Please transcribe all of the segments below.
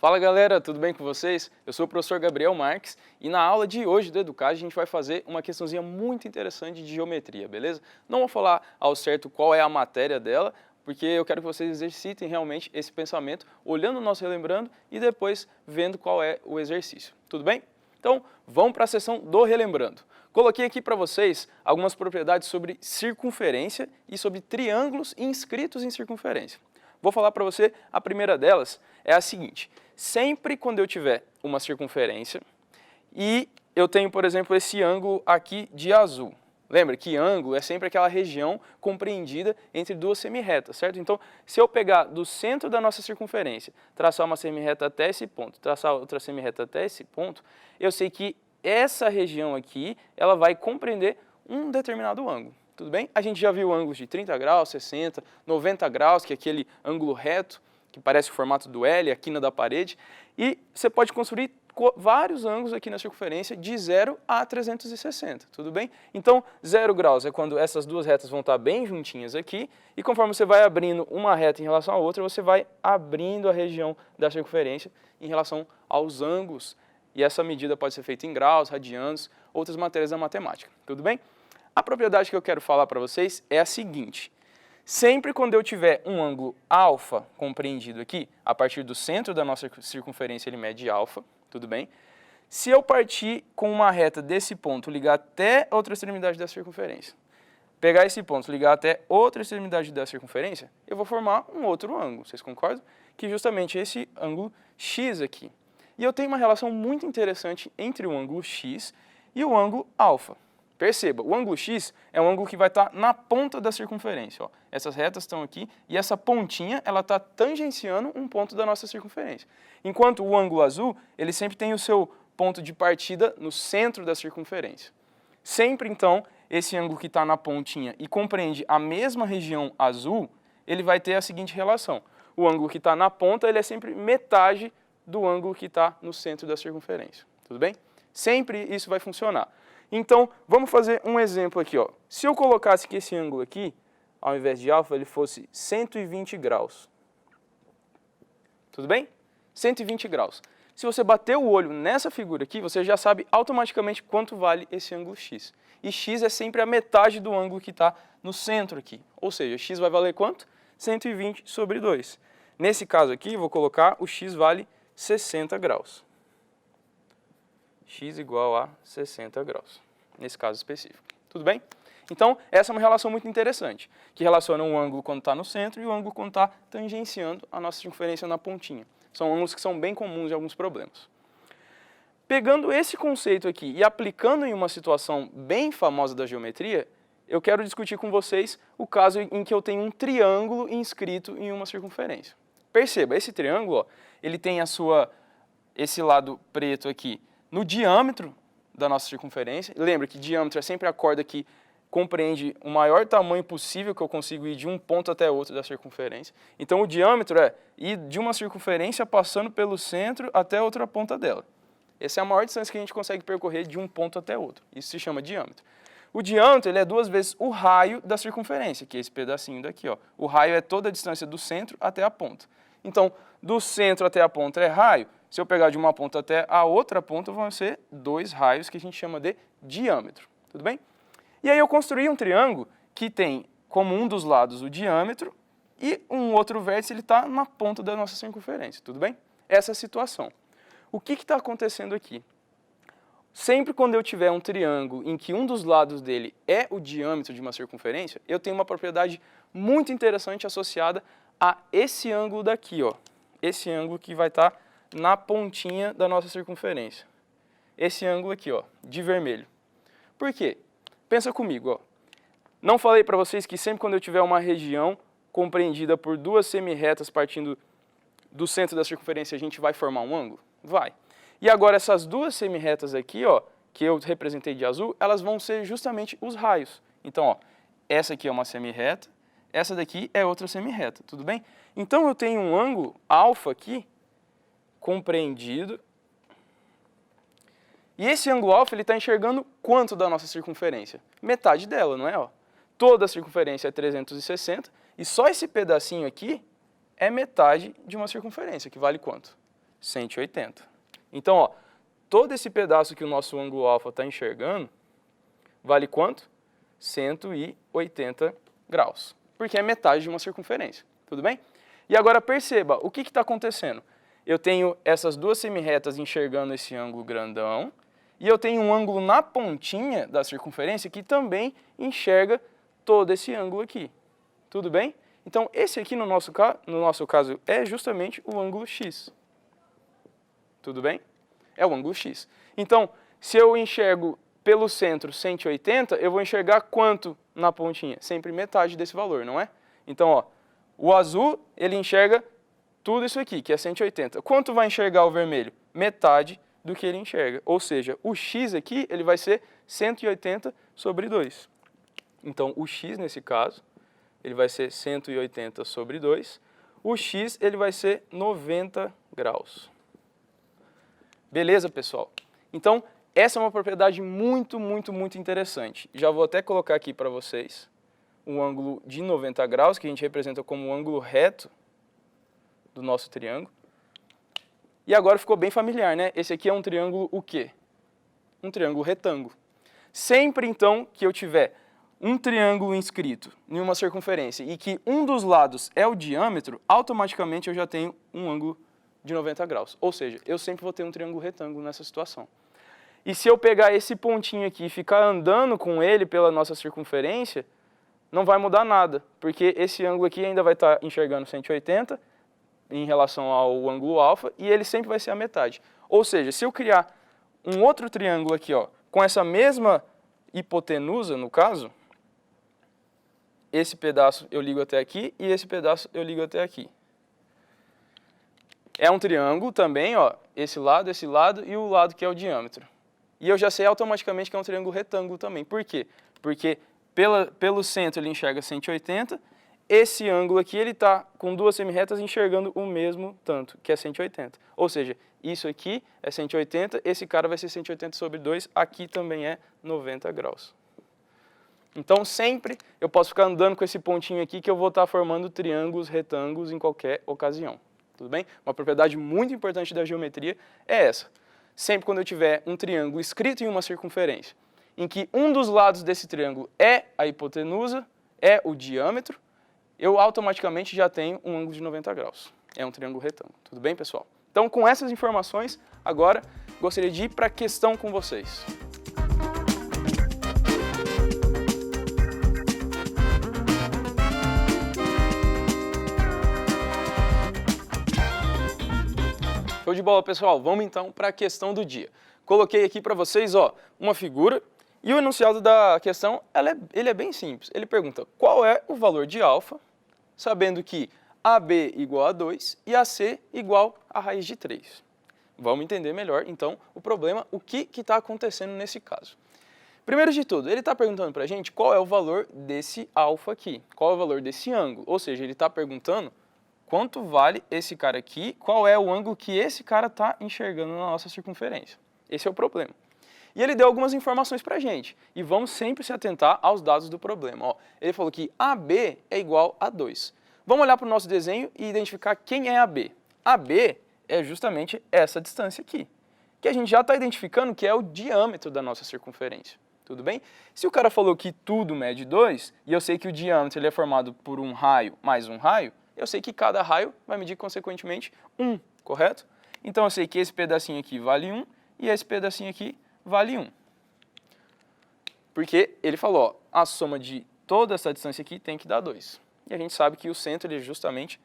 Fala galera, tudo bem com vocês? Eu sou o professor Gabriel Marques e na aula de hoje do Educad a gente vai fazer uma questãozinha muito interessante de geometria, beleza? Não vou falar ao certo qual é a matéria dela, porque eu quero que vocês exercitem realmente esse pensamento, olhando o nosso relembrando e depois vendo qual é o exercício, tudo bem? Então vamos para a sessão do relembrando. Coloquei aqui para vocês algumas propriedades sobre circunferência e sobre triângulos inscritos em circunferência. Vou falar para você, a primeira delas é a seguinte: sempre quando eu tiver uma circunferência e eu tenho, por exemplo, esse ângulo aqui de azul. Lembra que ângulo é sempre aquela região compreendida entre duas semirretas, certo? Então, se eu pegar do centro da nossa circunferência, traçar uma semirreta até esse ponto, traçar outra semirreta até esse ponto, eu sei que essa região aqui, ela vai compreender um determinado ângulo. Tudo bem? A gente já viu ângulos de 30 graus, 60, 90 graus, que é aquele ângulo reto, que parece o formato do L, a quina da parede. E você pode construir vários ângulos aqui na circunferência de 0 a 360, tudo bem? Então, 0 graus é quando essas duas retas vão estar bem juntinhas aqui, e conforme você vai abrindo uma reta em relação à outra, você vai abrindo a região da circunferência em relação aos ângulos. E essa medida pode ser feita em graus, radianos, outras matérias da matemática, tudo bem? A propriedade que eu quero falar para vocês é a seguinte: sempre quando eu tiver um ângulo alfa compreendido aqui, a partir do centro da nossa circunferência ele mede alfa, tudo bem? Se eu partir com uma reta desse ponto, ligar até outra extremidade da circunferência, pegar esse ponto, ligar até outra extremidade da circunferência, eu vou formar um outro ângulo, vocês concordam? Que justamente esse ângulo x aqui. E eu tenho uma relação muito interessante entre o ângulo x e o ângulo alfa. Perceba, o ângulo x é um ângulo que vai estar na ponta da circunferência. Ó. Essas retas estão aqui e essa pontinha ela está tangenciando um ponto da nossa circunferência. Enquanto o ângulo azul, ele sempre tem o seu ponto de partida no centro da circunferência. Sempre, então, esse ângulo que está na pontinha e compreende a mesma região azul, ele vai ter a seguinte relação. O ângulo que está na ponta ele é sempre metade do ângulo que está no centro da circunferência. Tudo bem? Sempre isso vai funcionar. Então, vamos fazer um exemplo aqui. Ó. Se eu colocasse que esse ângulo aqui, ao invés de alfa, ele fosse 120 graus. Tudo bem? 120 graus. Se você bater o olho nessa figura aqui, você já sabe automaticamente quanto vale esse ângulo x. E x é sempre a metade do ângulo que está no centro aqui. Ou seja, x vai valer quanto? 120 sobre 2. Nesse caso aqui, vou colocar o x vale 60 graus. X igual a 60 graus, nesse caso específico. Tudo bem? Então, essa é uma relação muito interessante, que relaciona um ângulo quando está no centro e o ângulo quando está tangenciando a nossa circunferência na pontinha. São ângulos que são bem comuns em alguns problemas. Pegando esse conceito aqui e aplicando em uma situação bem famosa da geometria, eu quero discutir com vocês o caso em que eu tenho um triângulo inscrito em uma circunferência. Perceba, esse triângulo, ó, ele tem esse lado preto aqui no diâmetro da nossa circunferência. Lembra que diâmetro é sempre a corda que compreende o maior tamanho possível que eu consigo ir de um ponto até outro da circunferência. Então, o diâmetro é ir de uma circunferência passando pelo centro até outra ponta dela. Essa é a maior distância que a gente consegue percorrer de um ponto até outro. Isso se chama diâmetro. O diâmetro ele é 2 vezes o raio da circunferência, que é esse pedacinho daqui. Ó. O raio é toda a distância do centro até a ponta. Então, do centro até a ponta é raio. Se eu pegar de uma ponta até a outra ponta, vão ser 2 raios que a gente chama de diâmetro. Tudo bem? E aí eu construí um triângulo que tem como um dos lados o diâmetro e um outro vértice ele está na ponta da nossa circunferência. Tudo bem? Essa é a situação. O que está acontecendo aqui? Sempre quando eu tiver um triângulo em que um dos lados dele é o diâmetro de uma circunferência, eu tenho uma propriedade muito interessante associada a esse ângulo daqui. Ó. Esse ângulo que vai estar na pontinha da nossa circunferência. Esse ângulo aqui, ó, de vermelho. Por quê? Pensa comigo, ó. Não falei para vocês que sempre quando eu tiver uma região compreendida por duas semirretas partindo do centro da circunferência, a gente vai formar um ângulo? Vai. E agora essas duas semirretas aqui, ó, que eu representei de azul, elas vão ser justamente os raios. Então, ó, essa aqui é uma semirreta, essa daqui é outra semirreta, tudo bem? Então eu tenho um ângulo alfa aqui, compreendido. E esse ângulo alfa ele está enxergando quanto da nossa circunferência? Metade dela, não é? Ó? Toda a circunferência é 360 e só esse pedacinho aqui é metade de uma circunferência, que vale quanto? 180. Então, ó, todo esse pedaço que o nosso ângulo alfa está enxergando vale quanto? 180 graus, porque é metade de uma circunferência, tudo bem? E agora perceba, o que está acontecendo? Eu tenho essas duas semirretas enxergando esse ângulo grandão, e eu tenho um ângulo na pontinha da circunferência que também enxerga todo esse ângulo aqui, tudo bem? Então, esse aqui no nosso caso é justamente o ângulo x, tudo bem? É o ângulo x. Então, se eu enxergo pelo centro 180, eu vou enxergar quanto na pontinha? Sempre metade desse valor, não é? Então, ó, o azul, ele enxerga tudo isso aqui, que é 180. Quanto vai enxergar o vermelho? Metade do que ele enxerga. Ou seja, o x aqui, ele vai ser 180 sobre 2. Então, o x, nesse caso, ele vai ser 180 sobre 2. O x, ele vai ser 90 graus. Beleza, pessoal? Então, essa é uma propriedade muito interessante. Já vou até colocar aqui para vocês um ângulo de 90 graus, que a gente representa como o ângulo reto do nosso triângulo. E agora ficou bem familiar, né? Esse aqui é um triângulo o quê? Um triângulo retângulo. Sempre, então, que eu tiver um triângulo inscrito em uma circunferência e que um dos lados é o diâmetro, automaticamente eu já tenho um ângulo de 90 graus. Ou seja, eu sempre vou ter um triângulo retângulo nessa situação. E se eu pegar esse pontinho aqui e ficar andando com ele pela nossa circunferência, não vai mudar nada, porque esse ângulo aqui ainda vai estar enxergando 180 em relação ao ângulo alfa e ele sempre vai ser a metade. Ou seja, se eu criar um outro triângulo aqui, ó, com essa mesma hipotenusa, no caso, esse pedaço eu ligo até aqui e esse pedaço eu ligo até aqui. É um triângulo também, ó, esse lado e o lado que é o diâmetro. E eu já sei automaticamente que é um triângulo retângulo também. Por quê? Porque pelo centro ele enxerga 180, esse ângulo aqui ele está com duas semirretas enxergando o mesmo tanto, que é 180. Ou seja, isso aqui é 180, esse cara vai ser 180 sobre 2, aqui também é 90 graus. Então sempre eu posso ficar andando com esse pontinho aqui que eu vou estar formando triângulos retângulos em qualquer ocasião. Tudo bem? Uma propriedade muito importante da geometria é essa. Sempre quando eu tiver um triângulo escrito em uma circunferência, em que um dos lados desse triângulo é a hipotenusa, é o diâmetro, eu automaticamente já tenho um ângulo de 90 graus. É um triângulo retângulo. Tudo bem, pessoal? Então, com essas informações, agora gostaria de ir para a questão com vocês. Show de bola, pessoal. Vamos então para a questão do dia. Coloquei aqui para vocês, ó, uma figura e o enunciado da questão, ele é bem simples. Ele pergunta qual é o valor de alfa, sabendo que AB igual a 2 e AC igual a raiz de 3. Vamos entender melhor, então, o problema, o que está acontecendo nesse caso. Primeiro de tudo, ele está perguntando para a gente qual é o valor desse alfa aqui, qual é o valor desse ângulo, ou seja, ele está perguntando quanto vale esse cara aqui, qual é o ângulo que esse cara está enxergando na nossa circunferência. Esse é o problema. E ele deu algumas informações para a gente, e vamos sempre se atentar aos dados do problema. Ó, ele falou que AB é igual a 2. Vamos olhar para o nosso desenho e identificar quem é AB. AB é justamente essa distância aqui, que a gente já está identificando que é o diâmetro da nossa circunferência. Tudo bem? Se o cara falou que tudo mede 2, e eu sei que o diâmetro ele é formado por um raio mais um raio, eu sei que cada raio vai medir, consequentemente, 1, correto? Então, eu sei que esse pedacinho aqui vale 1 e esse pedacinho aqui vale 1. Porque ele falou, ó, a soma de toda essa distância aqui tem que dar 2. E a gente sabe que o centro ele é justamente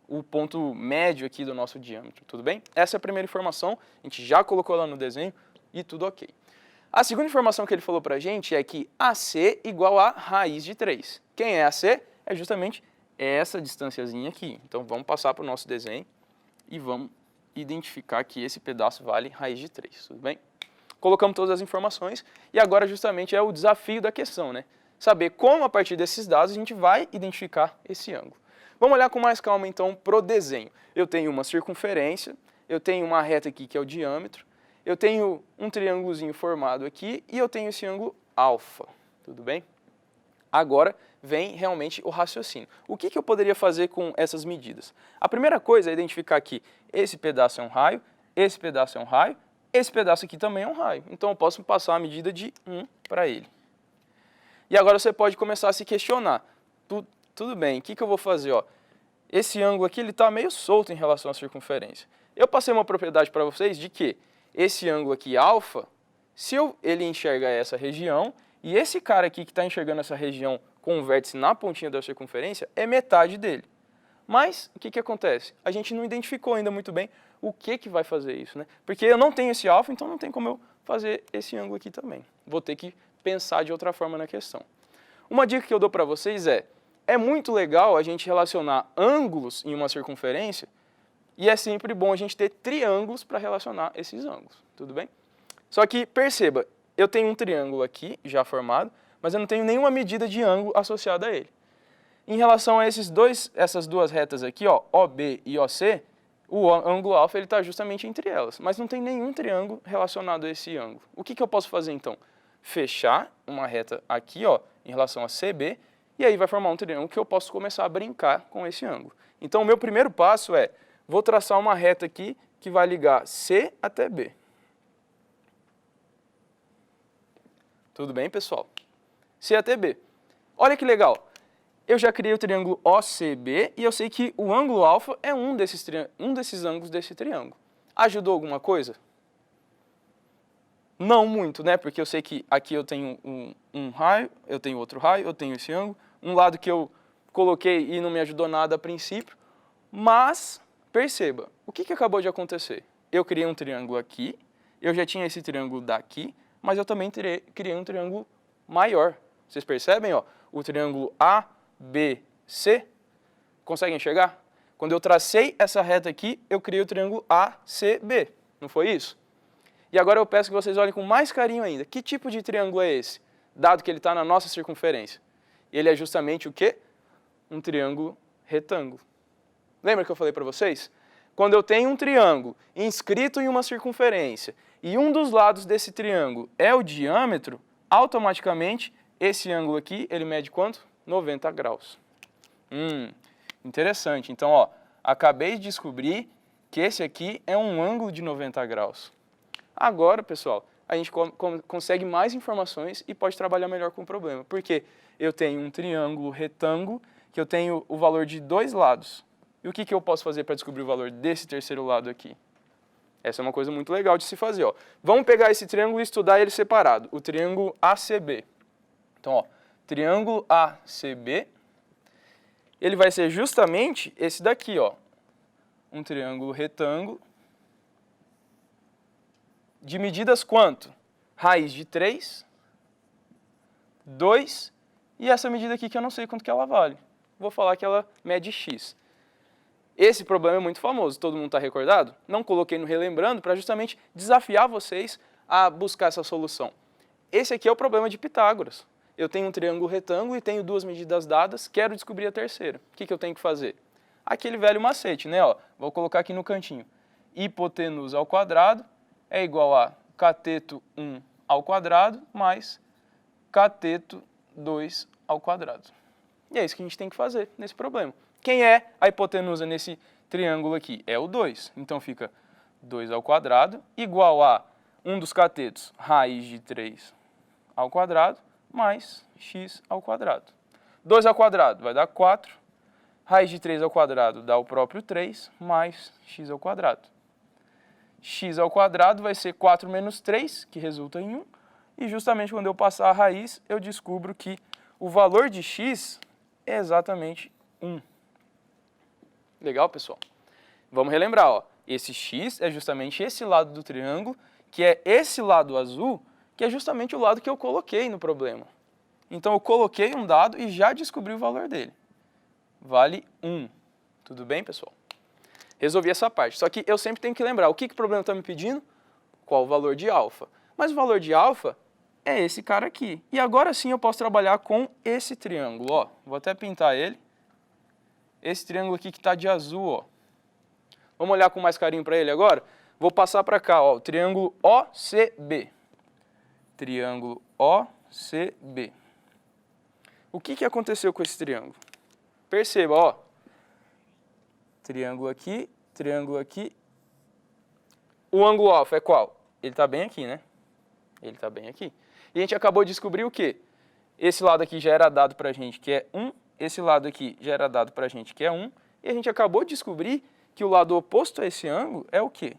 o ponto médio aqui do nosso diâmetro, tudo bem? Essa é a primeira informação, a gente já colocou lá no desenho e tudo ok. A segunda informação que ele falou pra gente é que AC igual a raiz de 3. Quem é AC? É justamente essa distânciazinha aqui. Então, vamos passar para o nosso desenho e vamos identificar que esse pedaço vale raiz de 3, tudo bem? Colocamos todas as informações e agora justamente é o desafio da questão, né? Saber como, a partir desses dados, a gente vai identificar esse ângulo. Vamos olhar com mais calma, então, para o desenho. Eu tenho uma circunferência, eu tenho uma reta aqui que é o diâmetro, eu tenho um triângulozinho formado aqui e eu tenho esse ângulo alfa, tudo bem? Agora vem realmente o raciocínio. O que eu poderia fazer com essas medidas? A primeira coisa é identificar que esse pedaço é um raio, esse pedaço é um raio, esse pedaço aqui também é um raio. Então eu posso passar a medida de 1 para ele. E agora você pode começar a se questionar. Tudo bem, o que eu vou fazer? Ó, esse ângulo aqui está meio solto em relação à circunferência. Eu passei uma propriedade para vocês de que esse ângulo aqui, alfa, se ele enxerga essa região, e esse cara aqui que está enxergando essa região com o vértice na pontinha da circunferência, é metade dele. Mas, o que acontece? A gente não identificou ainda muito bem o que vai fazer isso, né? Porque eu não tenho esse alfa, então não tem como eu fazer esse ângulo aqui também. Vou ter que pensar de outra forma na questão. Uma dica que eu dou para vocês é muito legal a gente relacionar ângulos em uma circunferência, e é sempre bom a gente ter triângulos para relacionar esses ângulos, tudo bem? Só que, perceba, eu tenho um triângulo aqui, já formado, mas eu não tenho nenhuma medida de ângulo associada a ele. Em relação a essas duas retas aqui, ó, OB e OC, o ângulo alfa está justamente entre elas, mas não tem nenhum triângulo relacionado a esse ângulo. O que eu posso fazer, então? Fechar uma reta aqui, ó, em relação a CB, e aí vai formar um triângulo que eu posso começar a brincar com esse ângulo. Então, o meu primeiro passo vou traçar uma reta aqui que vai ligar C até B. Tudo bem, pessoal? C até B. Olha que legal. Eu já criei o triângulo OCB e eu sei que o ângulo alfa é um desses ângulos desse triângulo. Ajudou alguma coisa? Não muito, né? Porque eu sei que aqui eu tenho um raio, eu tenho outro raio, eu tenho esse ângulo. Um lado que eu coloquei e não me ajudou nada a princípio. Mas, perceba, o que acabou de acontecer? Eu criei um triângulo aqui, eu já tinha esse triângulo daqui, mas eu também criei um triângulo maior. Vocês percebem? Ó, o triângulo ABC. Conseguem enxergar? Quando eu tracei essa reta aqui, eu criei o triângulo ACB. Não foi isso? E agora eu peço que vocês olhem com mais carinho ainda. Que tipo de triângulo é esse? Dado que ele está na nossa circunferência. Ele é justamente o quê? Um triângulo retângulo. Lembra que eu falei para vocês? Quando eu tenho um triângulo inscrito em uma circunferência e um dos lados desse triângulo é o diâmetro, automaticamente esse ângulo aqui, ele mede quanto? 90 graus. Interessante. Então, ó, acabei de descobrir que esse aqui é um ângulo de 90 graus. Agora, pessoal, a gente consegue mais informações e pode trabalhar melhor com o problema. Porque eu tenho um triângulo retângulo que eu tenho o valor de dois lados. E o que eu posso fazer para descobrir o valor desse terceiro lado aqui? Essa é uma coisa muito legal de se fazer. Ó. Vamos pegar esse triângulo e estudar ele separado. O triângulo ACB. Então, ó, triângulo ACB, ele vai ser justamente esse daqui, ó. Um triângulo retângulo. De medidas quanto? Raiz de 3, 2, e essa medida aqui que eu não sei quanto que ela vale. Vou falar que ela mede x. Esse problema é muito famoso, todo mundo está recordado? Não coloquei no Relembrando para justamente desafiar vocês a buscar essa solução. Esse aqui é o problema de Pitágoras. Eu tenho um triângulo retângulo e tenho duas medidas dadas, quero descobrir a terceira. O que eu tenho que fazer? Aquele velho macete, né? Ó, vou colocar aqui no cantinho. Hipotenusa ao quadrado é igual a cateto 1 ao quadrado mais cateto 2 ao quadrado. E é isso que a gente tem que fazer nesse problema. Quem é a hipotenusa nesse triângulo aqui? É o 2. Então fica 2 ao quadrado igual a um dos catetos, raiz de 3 ao quadrado, mais x ao quadrado. 2 ao quadrado vai dar 4. Raiz de 3 ao quadrado dá o próprio 3, mais x ao quadrado. X ao quadrado vai ser 4 menos 3, que resulta em 1. E justamente quando eu passar a raiz, eu descubro que o valor de x é exatamente 1. Legal, pessoal? Vamos relembrar, ó. Esse x é justamente esse lado do triângulo, que é esse lado azul, que é justamente o lado que eu coloquei no problema. Então, eu coloquei um dado e já descobri o valor dele. Vale 1. Tudo bem, pessoal? Resolvi essa parte. Só que eu sempre tenho que lembrar, o que o problema está me pedindo? Qual o valor de alfa? Mas o valor de alfa é esse cara aqui. E agora sim eu posso trabalhar com esse triângulo, ó. Vou até pintar ele. Esse triângulo aqui que está de azul, ó. Vamos olhar com mais carinho para ele agora? Vou passar para cá, ó, o triângulo OCB. Triângulo OCB. O que aconteceu com esse triângulo? Perceba, ó. Triângulo aqui, triângulo aqui. O ângulo alfa é qual? Ele está bem aqui, né? Ele está bem aqui. E a gente acabou de descobrir o quê? Esse lado aqui já era dado para a gente que é 1, esse lado aqui já era dado para a gente que é 1, e a gente acabou de descobrir que o lado oposto a esse ângulo é o quê?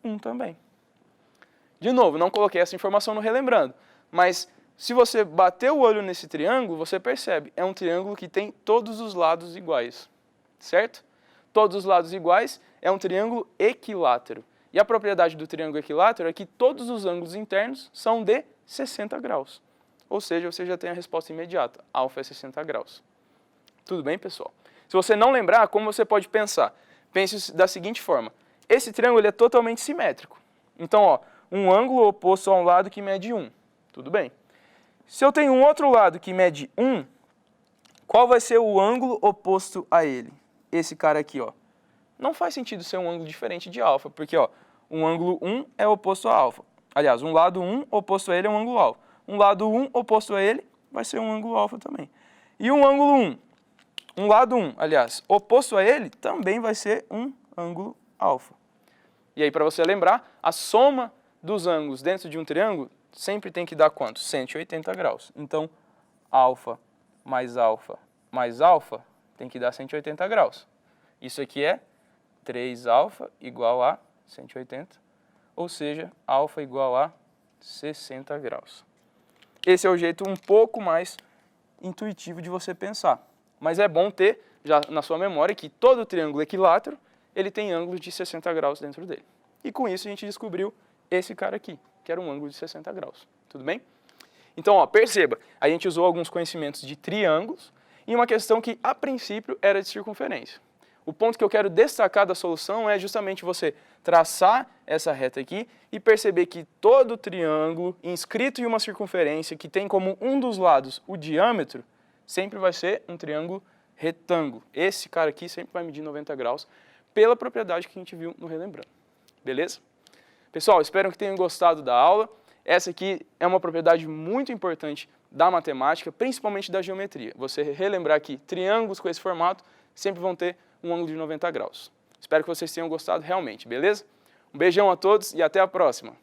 1 também. De novo, não coloquei essa informação no relembrando, mas se você bater o olho nesse triângulo, você percebe, é um triângulo que tem todos os lados iguais, certo? Todos os lados iguais é um triângulo equilátero. E a propriedade do triângulo equilátero é que todos os ângulos internos são de 60 graus. Ou seja, você já tem a resposta imediata, alfa é 60 graus. Tudo bem, pessoal? Se você não lembrar, como você pode pensar? Pense da seguinte forma, esse triângulo é totalmente simétrico. Então, ó, um ângulo oposto a um lado que mede 1. Tudo bem. Se eu tenho um outro lado que mede 1, qual vai ser o ângulo oposto a ele? Esse cara aqui, ó. Não faz sentido ser um ângulo diferente de alfa, porque ó, um ângulo 1 é oposto a alfa. Aliás, um lado 1 oposto a ele é um ângulo alfa. Um lado 1 oposto a ele vai ser um ângulo alfa também. E um ângulo 1, um lado 1, aliás, oposto a ele também vai ser um ângulo alfa. E aí, para você lembrar, a soma dos ângulos dentro de um triângulo sempre tem que dar quanto? 180 graus. Então, alfa mais alfa mais alfa tem que dar 180 graus. Isso aqui é 3α igual a 180, ou seja, alfa igual a 60 graus. Esse é o jeito um pouco mais intuitivo de você pensar. Mas é bom ter já na sua memória que todo triângulo equilátero ele tem ângulos de 60 graus dentro dele. E com isso a gente descobriu esse cara aqui, que era um ângulo de 60 graus. Tudo bem? Então, ó, perceba, a gente usou alguns conhecimentos de triângulos e uma questão que, a princípio, era de circunferência. O ponto que eu quero destacar da solução é justamente você traçar essa reta aqui e perceber que todo triângulo inscrito em uma circunferência que tem como um dos lados o diâmetro, sempre vai ser um triângulo retângulo. Esse cara aqui sempre vai medir 90 graus pela propriedade que a gente viu no Relembrando. Beleza? Pessoal, espero que tenham gostado da aula. Essa aqui é uma propriedade muito importante da matemática, principalmente da geometria. Você relembrar que triângulos com esse formato sempre vão ter um ângulo de 90 graus. Espero que vocês tenham gostado realmente, beleza? Um beijão a todos e até a próxima!